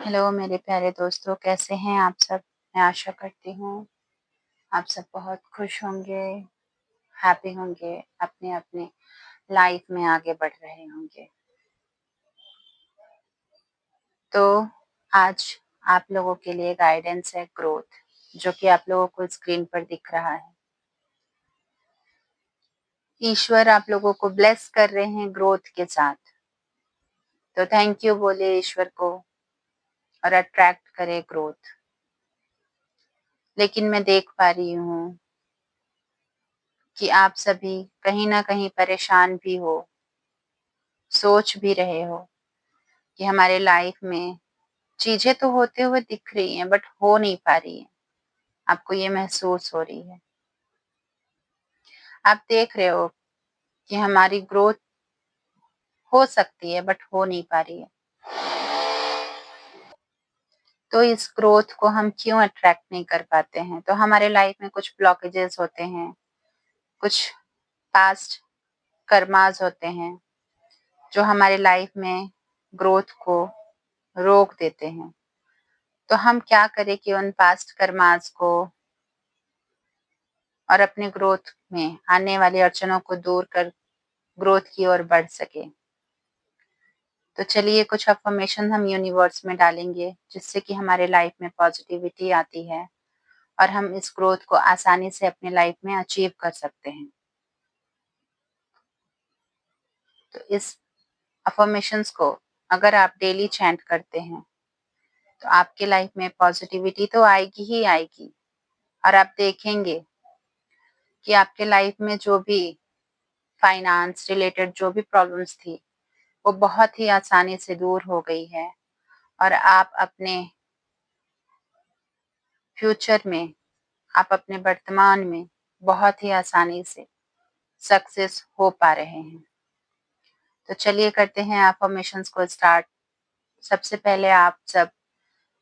Hello मेरे प्यारे दोस्तों, कैसे हैं आप सब? मैं आशा करती हूँ आप सब बहुत खुश होंगे, हैप्पी होंगे, अपने-अपने लाइफ में आगे बढ़ रहे होंगे। तो आज आप लोगों के लिए गाइडेंस है ग्रोथ, जो कि आप लोगों को स्क्रीन पर दिख रहा है। ईश्वर आप लोगों को ब्लेस कर रहे हैं ग्रोथ के साथ, तो थैंक यू बोलिए ईश्वर को और अट्रैक्ट करें ग्रोथ। लेकिन मैं देख पा रही हूँ कि आप सभी कहीं न कहीं परेशान भी हो, सोच भी रहे हो कि हमारे लाइफ में चीज़ें तो होते हुए दिख रही हैं बट हो नहीं पा रही हैं। आपको ये महसूस हो रही है। आप देख रहे हो कि हमारी ग्रोथ हो सकती है बट हो नहीं पा रही है। तो इस ग्रोथ को हम क्यों अट्रैक्ट नहीं कर पाते हैं? तो हमारे लाइफ में कुछ ब्लॉकेजेस होते हैं, कुछ पास्ट कर्मास होते हैं, जो हमारे लाइफ में ग्रोथ को रोक देते हैं। तो हम क्या करें कि उन पास्ट कर्मास को और अपनी ग्रोथ में आने वाली अड़चनों को दूर कर ग्रोथ की ओर बढ़ सके। तो चलिए कुछ अफ़र्मेशन हम यूनिवर्स में डालेंगे, जिससे कि हमारे लाइफ में पॉजिटिविटी आती है और हम इस ग्रोथ को आसानी से अपनी लाइफ में अचीव कर सकते हैं। तो इस अफ़र्मेशंस को अगर आप डेली चैंट करते हैं, तो आपके लाइफ में पॉजिटिविटी तो आएगी ही आएगी और आप देखेंगे कि आपके लाइफ में जो भी फाइनेंस रिलेटेड जो भी प्रॉब्लम्स थी, वो बहुत ही आसानी से दूर हो गई है और आप अपने फ्यूचर में, आप अपने वर्तमान में बहुत ही आसानी से सक्सेस हो पा रहे हैं। तो चलिए करते हैं अफ़र्मेशंस को स्टार्ट। सबसे पहले आप सब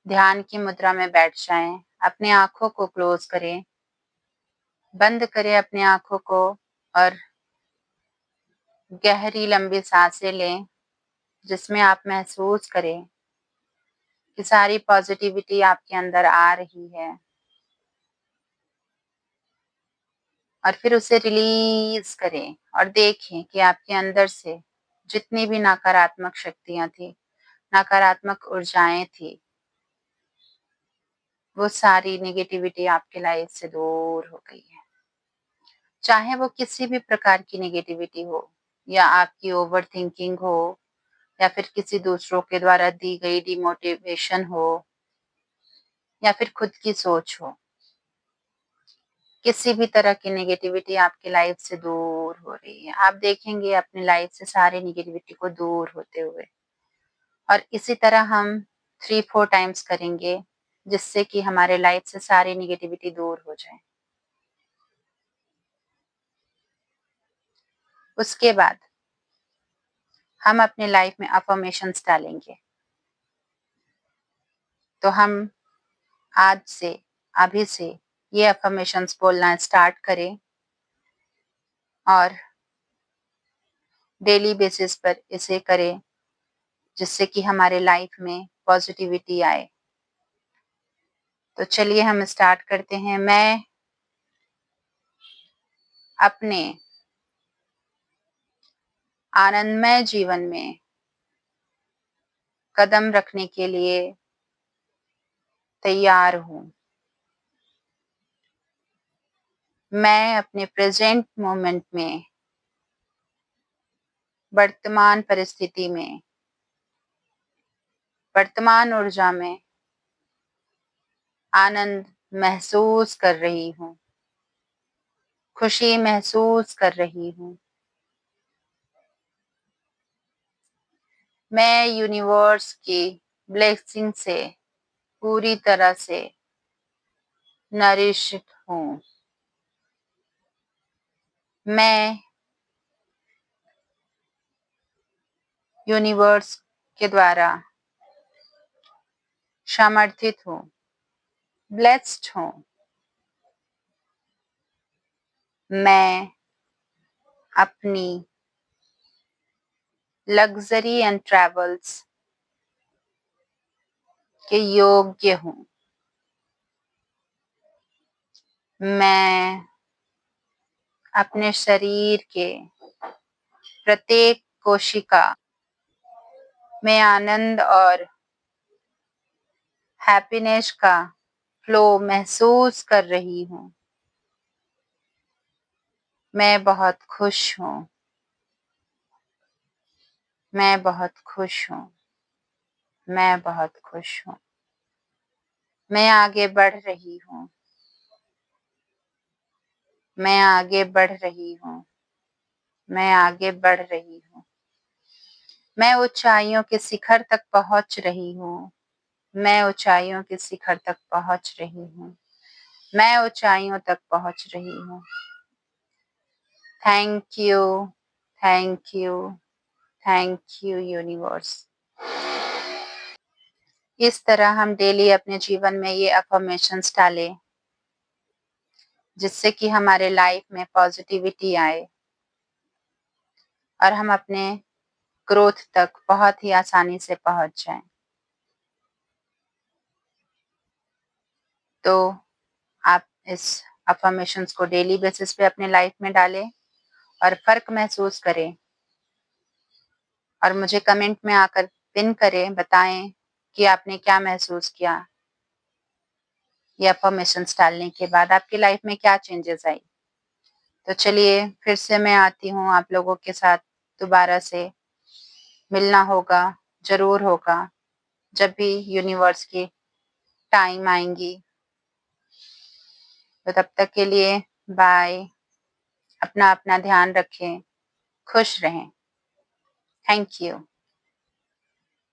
ध्यान की मुद्रा में बैठ जाएँ, अपनी आँखों को क्लोज़ करें, बंद करें अपनी आँखों को और गहरी लंबी साँसें लें, जिसमें आप महसूस करें कि सारी पॉज़िटिविटी आपके अंदर आ रही है और फिर उसे रिलीज़ करें और देखें कि आपके अंदर से जितनी भी नकारात्मक शक्तियाँ थी, नकारात्मक ऊर्जाएँ थी, वो सारी नेगेटिविटी आपके लाइफ से दूर हो गई है। चाहे वो किसी भी प्रकार की नेगेटिविटी हो या आपकी ओवरथिंकिंग हो या फिर किसी दूसरों के द्वारा दी गई डिमोटिवेशन हो या फिर खुद की सोच हो। किसी भी तरह की नेगेटिविटी आपकी लाइफ से दूर हो रही है। आप देखेंगे अपनी लाइफ से सारी नेगेटिविटी को दूर होते हुए और इसी तरह हम 3-4 टाइम्स करेंगे, जिससे कि हमारे लाइफ से सारी नेगेटिविटी दूर हो जाए। उसके बाद हम अपनी लाइफ में अफ़र्मेशंस डालेंगे। तो हम आज से, अभी से ये अफ़र्मेशंस बोलना स्टार्ट करें और डेली बेसिस पर इसे करें, जिससे कि हमारे लाइफ में पॉजिटिविटी आए। तो चलिए हम स्टार्ट करते हैं। मैं अपने आनंदमय जीवन में कदम रखने के लिए तैयार हूँ। मैं अपने प्रेज़ेंट मोमेंट में, वर्तमान परिस्थिति में, वर्तमान ऊर्जा में आनंद महसूस कर रही हूँ, खुशी महसूस कर रही हूँ। मैं यूनिवर्स की ब्लेसिंग से पूरी तरह से नरिश्ड हूँ। मैं यूनिवर्स के द्वारा समर्थित हूँ, ब्लेस्ड हूँ। मैं अपनी लग्ज़री एंड ट्रैवल्स के योग्य हूँ। मैं अपने शरीर के प्रत्येक कोशिका में आनंद और हैप्पीनेस का फ्लो महसूस कर रही हूँ। मैं बहुत खुश हूँ। मैं बहुत खुश हूँ। मैं बहुत खुश हूँ। मैं आगे बढ़ रही हूँ। मैं आगे बढ़ रही हूँ। मैं आगे बढ़ रही हूँ। मैं ऊँचाइयों के शिखर तक पहुँच रही हूँ। मैं ऊँचाइयों के शिखर तक पहुँच रही हूँ। मैं ऊँचाइयों तक पहुँच रही हूँ। Thank you, thank you, thank you universe. इस तरह हम डेली अपने जीवन में ये अफ़र्मेशंस डालें, जिससे कि हमारे लाइफ में पॉज़िटिविटी आए और हम अपने ग्रोथ तक बहुत ही आसानी से पहुँच जाएँ। तो आप इस अफ़र्मेशंस को डेली बेसिस पे अपने लाइफ में डालें और फ़र्क महसूस करें और मुझे कमेंट में आकर पिन करें, बताएँ कि आपने क्या महसूस किया। ये अफ़र्मेशंस डालने के बाद आपकी लाइफ में क्या चेंजेस आई। तो चलिए फिर से मैं आती हूँ आप लोगों के साथ दोबारा से मिलना होगा, ज़रूर होगा, जब भी यूनिवर्स की टाइम आएँगी। तो तब तक के लिए बाय। अपना ध्यान रखें, खुश रहें। Thank you.